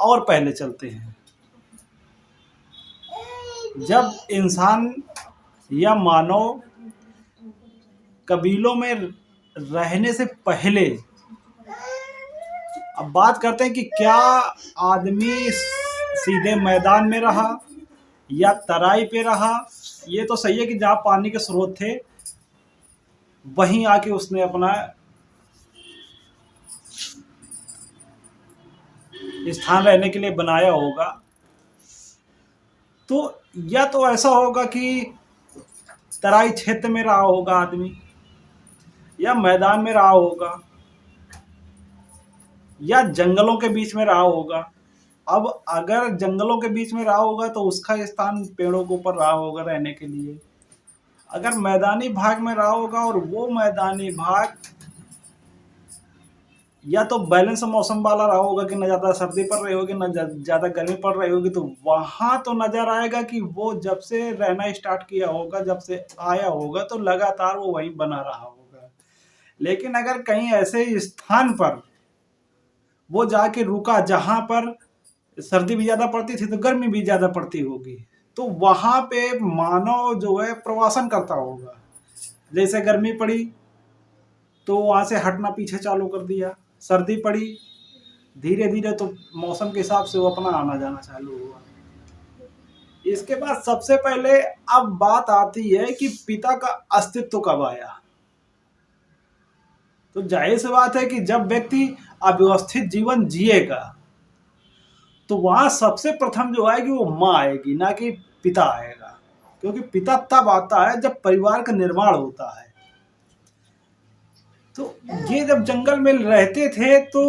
और पहले चलते हैं। जब इंसान या मानव कबीलों में रहने से पहले, अब बात करते हैं कि क्या आदमी सीधे मैदान में रहा या तराई पे रहा। ये तो सही है कि जहाँ पानी के स्रोत थे वहीं आके उसने अपना स्थान रहने के लिए बनाया होगा। तो या तो ऐसा होगा कि तराई क्षेत्र में रहा होगा आदमी, या मैदान में रहा होगा, या जंगलों के बीच में रहा होगा। अब अगर जंगलों के बीच में रहा होगा तो उसका स्थान पेड़ों के ऊपर रहा होगा रहने के लिए। अगर मैदानी भाग में रहा होगा और वो मैदानी भाग या तो बैलेंस मौसम वाला रहा होगा कि न ज़्यादा सर्दी पड़ रही होगी न ज़्यादा गर्मी पड़ रही होगी, तो वहाँ तो नज़र आएगा कि वो जब से रहना स्टार्ट किया होगा, जब से आया होगा तो लगातार वो वहीं बना रहा होगा। लेकिन अगर कहीं ऐसे स्थान पर वो जाके रुका जहाँ पर सर्दी भी ज़्यादा पड़ती थी तो गर्मी भी ज़्यादा पड़ती होगी, तो वहाँ पे मानव जो है प्रवासन करता होगा। जैसे गर्मी पड़ी तो वहाँ से हटना पीछे चालू कर दिया, सर्दी पड़ी धीरे धीरे तो मौसम के हिसाब से वो अपना आना जाना चालू हुआ। इसके बाद सबसे पहले अब बात आती है कि पिता का अस्तित्व कब आया। तो जाहिर सी बात है कि जब व्यक्ति अव्यवस्थित जीवन जिएगा तो वहां सबसे प्रथम जो आएगी वो माँ आएगी, ना कि पिता आएगा। क्योंकि पिता तब आता है जब परिवार का निर्माण होता है। तो ये जब जंगल में रहते थे तो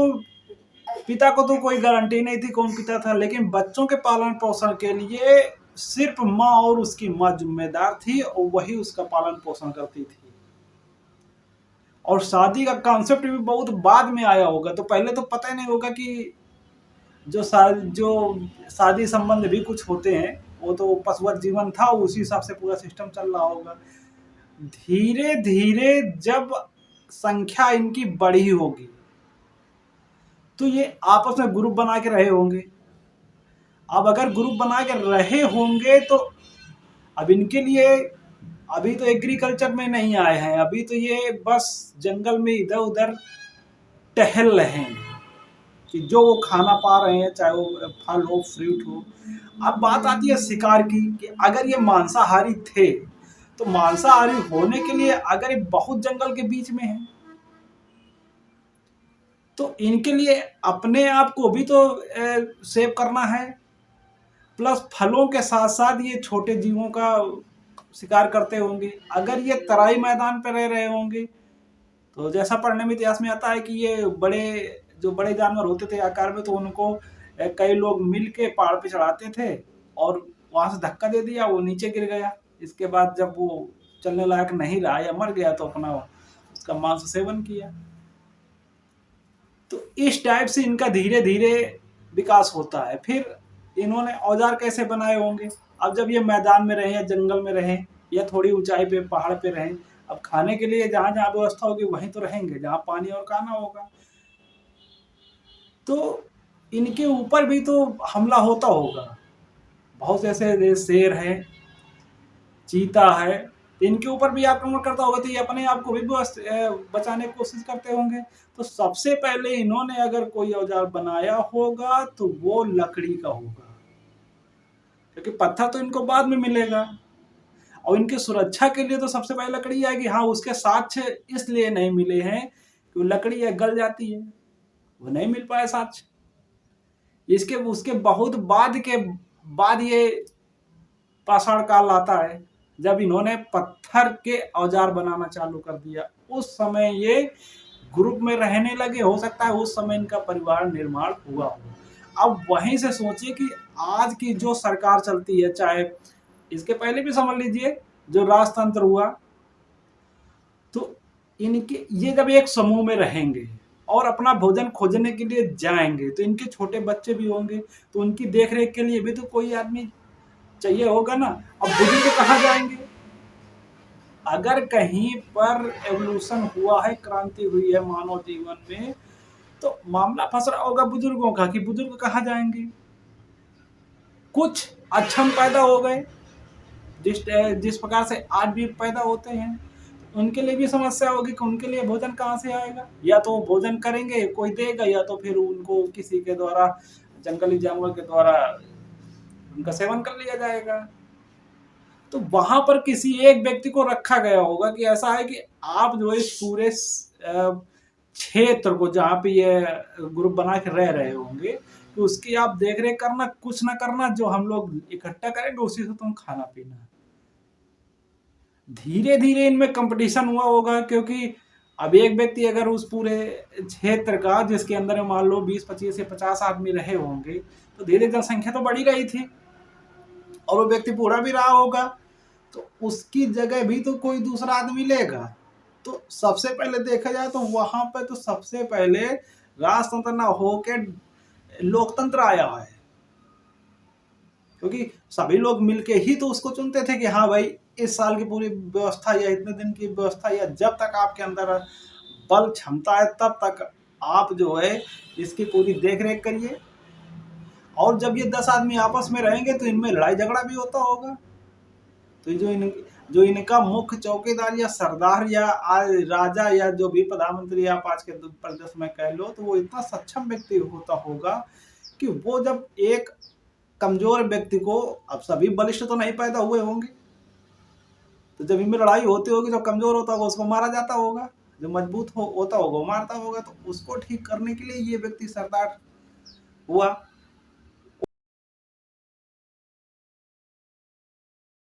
पिता को तो कोई गारंटी नहीं थी कौन पिता था, लेकिन बच्चों के पालन पोषण के लिए सिर्फ माँ और उसकी माँ जिम्मेदार थी और वही उसका पालन पोषण करती थी। और शादी का कॉन्सेप्ट भी बहुत बाद में आया होगा, तो पहले तो पता ही नहीं होगा कि जो शादी संबंध भी कुछ होते हैं वो तो पशुवत जीवन था, उसी हिसाब से पूरा सिस्टम चल रहा होगा। धीरे धीरे जब संख्या इनकी बढ़ी होगी तो ये आपस में ग्रुप बना के रहे होंगे। अब अगर ग्रुप बना के रहे होंगे तो अब इनके लिए अभी तो एग्रीकल्चर में नहीं आए हैं, अभी तो ये बस जंगल में इधर उधर टहल रहे हैं कि जो वो खाना पा रहे हैं, चाहे वो फल हो फ्रूट हो। अब बात आती है शिकार की कि अगर ये मांसाहारी थे तो मांसाहारी होने के लिए अगर ये बहुत जंगल के बीच में है तो इनके लिए अपने आप को भी तो सेव करना है, प्लस फलों के साथ साथ ये छोटे जीवों का शिकार करते होंगे। अगर ये तराई मैदान पर रह रहे होंगे तो जैसा पढ़ने में इतिहास में आता है कि ये बड़े जानवर होते थे आकार में, तो उनको कई लोग मिल के पहाड़ पे चढ़ाते थे और वहां से धक्का दे दिया, वो नीचे गिर गया। इसके बाद जब वो चलने लायक नहीं रहा या मर गया तो अपना उसका मांस सेवन किया। तो इस टाइप से इनका धीरे धीरे विकास होता है। फिर इन्होंने औजार कैसे बनाए होंगे। अब जब ये मैदान में रहे या जंगल में रहे या थोड़ी ऊंचाई पे पहाड़ पे रहे, अब खाने के लिए जहां जहां व्यवस्था होगी वहीं तो रहेंगे जहां पानी और खाना होगा। तो इनके ऊपर भी तो हमला होता होगा। बहुत ऐसे शेर है, चीता है, तो इनके ऊपर भी आक्रमण करता होगा, तो ये अपने आप को भी बचाने की कोशिश करते होंगे। तो सबसे पहले इन्होंने अगर कोई औजार बनाया होगा तो वो लकड़ी का होगा, क्योंकि पत्थर तो इनको बाद में मिलेगा। और इनकी सुरक्षा के लिए तो सबसे पहले लकड़ी आएगी। हाँ, उसके साक्ष्य इसलिए नहीं मिले हैं कि लकड़ी है गल जाती है, वो नहीं मिल पाए साक्ष्य। इसके उसके बहुत बाद ये पाषाण काल आता है जब इन्होंने पत्थर के औजार बनाना चालू कर दिया। उस समय ये ग्रुप में रहने लगे, हो सकता है उस समय इनका परिवार निर्माण हुआ हो। अब वहीं से सोचिए कि आज की जो सरकार चलती है, चाहे इसके पहले भी समझ लीजिए जो राजतंत्र हुआ, तो इनके ये जब एक समूह में रहेंगे और अपना भोजन खोजने के लिए जाएंगे तो इनके छोटे बच्चे भी होंगे, तो उनकी देख रेख के लिए भी तो कोई आदमी चाहिए होगा ना। अब बुजुर्ग कहाँ जाएंगे। अगर कहीं पर एवोल्यूशन हुआ है, क्रांति हुई है मानव जीवन में, तो मामला फंस रहा होगा बुजुर्गों का कि बुजुर्ग कहाँ जाएंगे। कुछ अक्षम पैदा हो गए, जिस प्रकार से आज भी पैदा होते हैं, उनके लिए भी समस्या होगी कि उनके लिए भोजन कहाँ से आएगा। या तो वो भोजन करेंगे कोई देगा, या तो फिर उनको किसी के द्वारा, जंगली जानवर के द्वारा उनका सेवन कर लिया जाएगा। तो वहां पर किसी एक व्यक्ति को रखा गया होगा कि ऐसा है कि आप जो इस पूरे क्षेत्र को, जहाँ पे ये ग्रुप बना के रह रहे होंगे, तो उसकी आप देख रेख करना, कुछ ना करना, जो हम लोग इकट्ठा करेंगे उसी से तुम खाना पीना। धीरे धीरे इनमें कंपटीशन हुआ होगा, क्योंकि अब एक व्यक्ति अगर उस पूरे क्षेत्र का, जिसके अंदर मान लो 20, 25 से 50 आदमी रहे होंगे, तो धीरे जनसंख्या तो बढ़ी रही थी और वो व्यक्ति बूढ़ा भी रहा होगा, तो उसकी जगह भी तो कोई दूसरा आदमी लेगा। तो सबसे पहले देखा जाए तो वहां पर तो सबसे पहले राजतंत्र ना होके लोकतंत्र आया है, क्योंकि सभी लोग मिलके ही तो उसको चुनते थे कि हाँ भाई, इस साल की पूरी व्यवस्था या इतने दिन की व्यवस्था, या जब तक आपके अंदर बल क्षमता है तब तक आप जो है इसकी पूरी देख रेख करिए। और जब ये 10 आदमी आपस में रहेंगे तो इनमें लड़ाई झगड़ा भी होता होगा। तो जो इनका मुख्य चौकीदार या सरदार या राजा या जो भी प्रधानमंत्री आप आज के प्रदेश में कह लो, तो वो इतना सक्षम व्यक्ति होता होगा कि वो जब एक कमजोर व्यक्ति को, अब सभी बलिष्ठ तो नहीं पैदा हुए होंगे, तो जब इनमें लड़ाई होती होगी, जो कमजोर होता होगा उसको मारा जाता होगा, जो मजबूत होता होगा वो मारता होगा। तो उसको ठीक करने के लिए ये व्यक्ति सरदार हुआ।